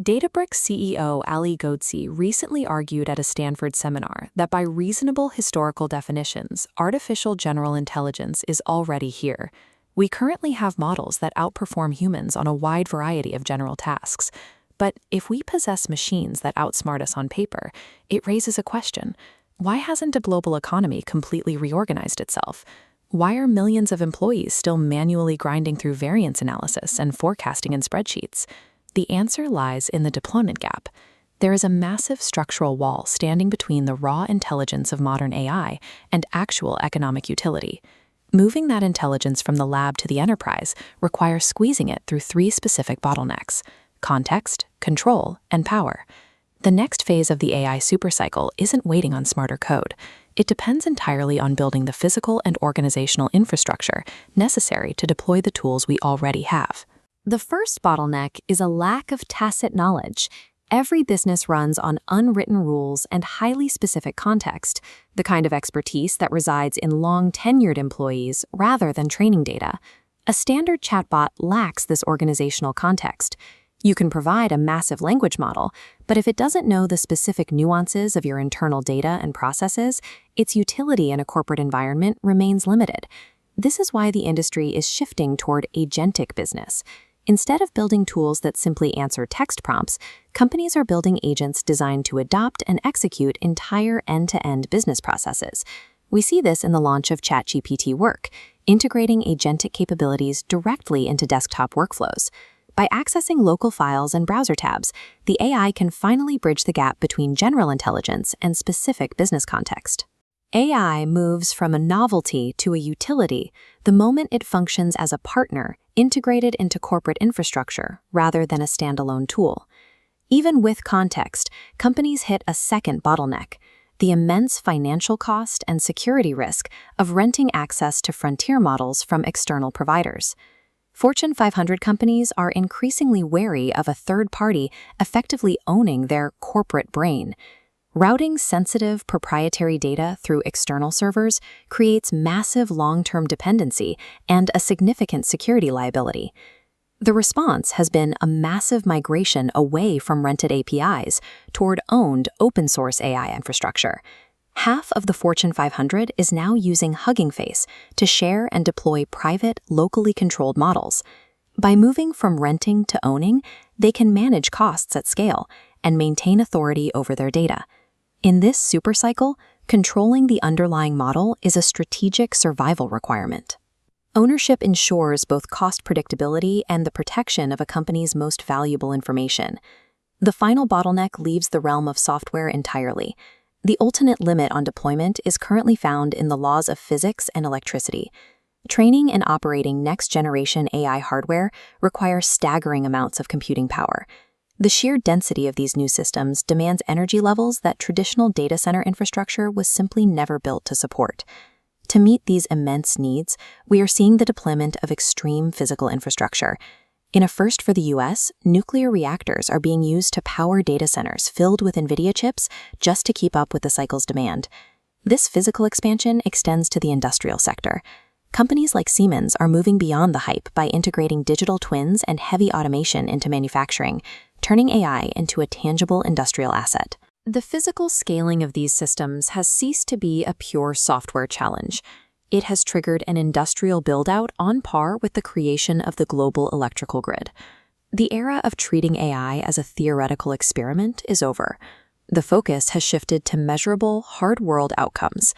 Databricks CEO Ali Ghodsi recently argued at a Stanford seminar that by reasonable historical definitions, artificial general intelligence is already here. We currently have models that outperform humans on a wide variety of general tasks. But if we possess machines that outsmart us on paper, it raises a question. Why hasn't a global economy completely reorganized itself? Why are millions of employees still manually grinding through variance analysis and forecasting in spreadsheets? The answer lies in the deployment gap. There is a massive structural wall standing between the raw intelligence of modern AI and actual economic utility. Moving that intelligence from the lab to the enterprise requires squeezing it through three specific bottlenecks: context, control, and power. The next phase of the AI supercycle isn't waiting on smarter code. It depends entirely on building the physical and organizational infrastructure necessary to deploy the tools we already have. The first bottleneck is a lack of tacit knowledge. Every business runs on unwritten rules and highly specific context, the kind of expertise that resides in long-tenured employees rather than training data. A standard chatbot lacks this organizational context. You can provide a massive language model, but if it doesn't know the specific nuances of your internal data and processes, its utility in a corporate environment remains limited. This is why the industry is shifting toward agentic business. Instead of building tools that simply answer text prompts, companies are building agents designed to adopt and execute entire end-to-end business processes. We see this in the launch of ChatGPT Work, integrating agentic capabilities directly into desktop workflows. By accessing local files and browser tabs, the AI can finally bridge the gap between general intelligence and specific business context. AI moves from a novelty to a utility the moment it functions as a partner integrated into corporate infrastructure rather than a standalone tool. Even with context, companies hit a second bottleneck: the immense financial cost and security risk of renting access to frontier models from external providers. Fortune 500 companies are increasingly wary of a third party effectively owning their corporate brain. Routing sensitive proprietary data through external servers creates massive long-term dependency and a significant security liability. The response has been a massive migration away from rented APIs toward owned open-source AI infrastructure. Half of the Fortune 500 is now using Hugging Face to share and deploy private, locally controlled models. By moving from renting to owning, they can manage costs at scale and maintain authority over their data. In this supercycle, controlling the underlying model is a strategic survival requirement. Ownership ensures both cost predictability and the protection of a company's most valuable information. The final bottleneck leaves the realm of software entirely. The ultimate limit on deployment is currently found in the laws of physics and electricity. Training and operating next-generation AI hardware requires staggering amounts of computing power. The sheer density of these new systems demands energy levels that traditional data center infrastructure was simply never built to support. To meet these immense needs, we are seeing the deployment of extreme physical infrastructure. In a first for the US, nuclear reactors are being used to power data centers filled with NVIDIA chips just to keep up with the cycle's demand. This physical expansion extends to the industrial sector. Companies like Siemens are moving beyond the hype by integrating digital twins and heavy automation into manufacturing, turning AI into a tangible industrial asset. The physical scaling of these systems has ceased to be a pure software challenge. It has triggered an industrial build-out on par with the creation of the global electrical grid. The era of treating AI as a theoretical experiment is over. The focus has shifted to measurable, hard-world outcomes.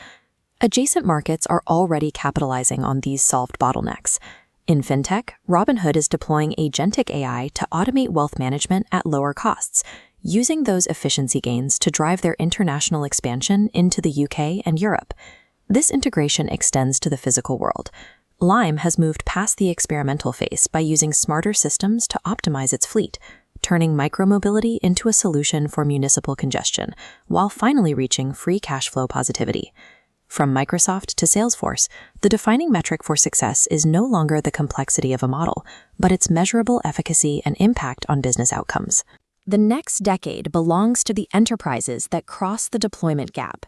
Adjacent markets are already capitalizing on these solved bottlenecks. In fintech, Robinhood is deploying agentic AI to automate wealth management at lower costs, using those efficiency gains to drive their international expansion into the UK and Europe. This integration extends to the physical world. Lime has moved past the experimental phase by using smarter systems to optimize its fleet, turning micromobility into a solution for municipal congestion, while finally reaching free cash flow positivity. From Microsoft to Salesforce, the defining metric for success is no longer the complexity of a model, but its measurable efficacy and impact on business outcomes. The next decade belongs to the enterprises that cross the deployment gap.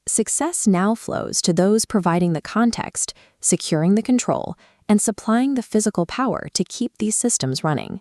Success now flows to those providing the context, securing the control, and supplying the physical power to keep these systems running.